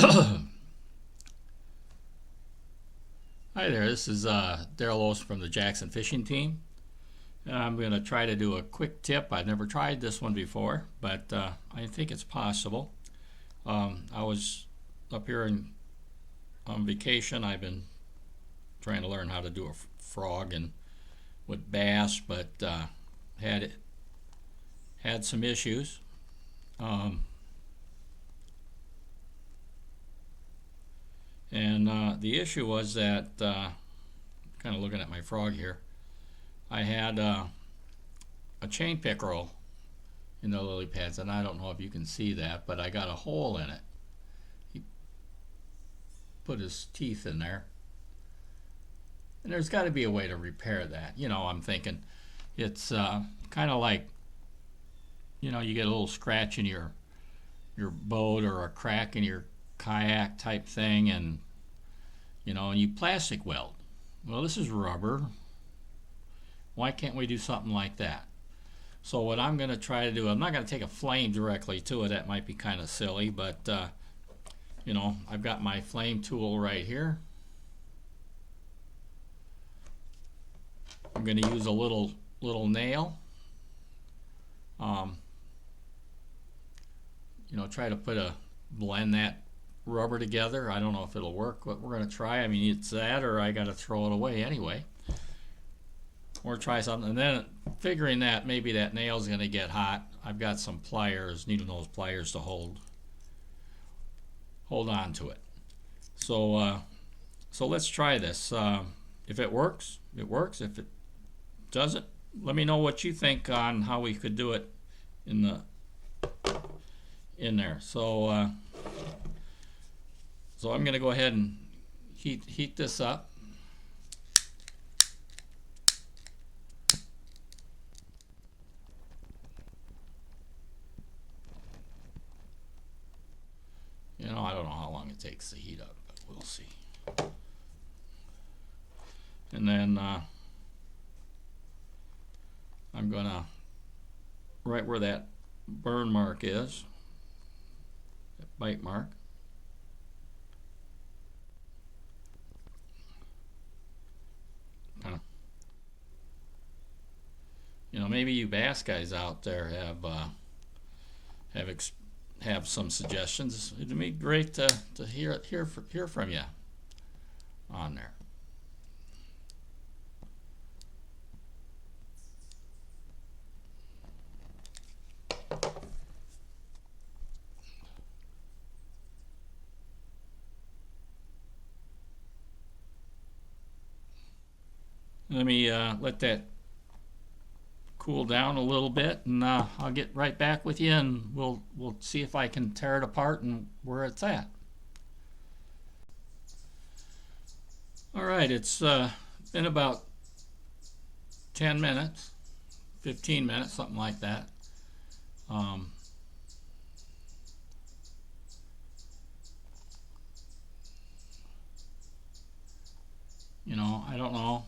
Hi there, this is Daryl Olson from the Jackson Fishing Team. And I'm going to try to do a quick tip. I've never tried this one before, but I think it's possible. I was up here on vacation. I've been trying to learn how to do a frog and with bass, but had some issues. The issue was that, kind of looking at my frog here, I had a chain pickerel in the lily pads, and I don't know if you can see that, but I got a hole in it. He put his teeth in there, and there's got to be a way to repair that. I'm thinking it's kind of like, you get a little scratch in your boat or a crack in your kayak type thing, and and you plastic weld. Well, this is rubber. Why can't we do something like that? So what I'm going to try to do, I'm not going to take a flame directly to it. That might be kind of silly, but I've got my flame tool right here. I'm going to use a little nail. Try to blend that rubber together. I don't know if it'll work, but we're going to try. I mean, it's that, or I got to throw it away anyway, or try something. And then figuring that maybe that nail's going to get hot, I've got some pliers, needle nose pliers to hold on to it. So let's try this. If it works, it works. If it doesn't, let me know what you think on how we could do it in there. So I'm going to go ahead and heat this up. I don't know how long it takes to heat up, but we'll see. And then I'm going to, right where that burn mark is, that bite mark, maybe you bass guys out there have some suggestions. It'd be great to hear from you on there. Let me let that cool down a little bit, and I'll get right back with you, and we'll see if I can tear it apart and where it's at. All right, it's been about 10 minutes, 15 minutes, something like that. I don't know.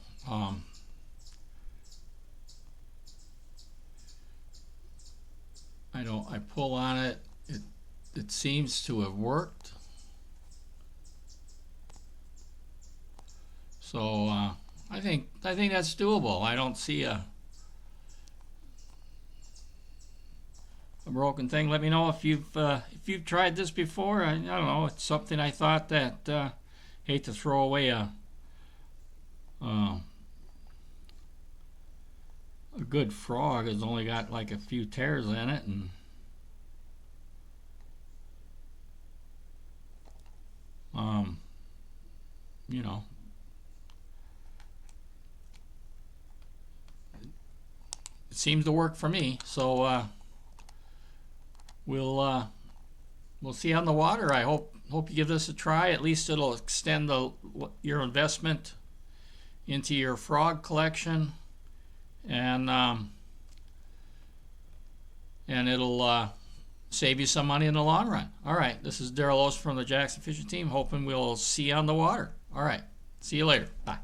I pull on it. It seems to have worked. So I think that's doable. I don't see a broken thing. Let me know if you've tried this before. I don't know. It's something I thought that hate to throw away a good frog has only got like a few tears in it, and it seems to work for me. So we'll see on the water. I hope you give this a try. At least it'll extend your investment into your frog collection, and it'll save you some money in the long run. All right, this is Daryl Olson from the Jackson Fishing Team, hoping we'll see you on the water. All right, see you later. Bye.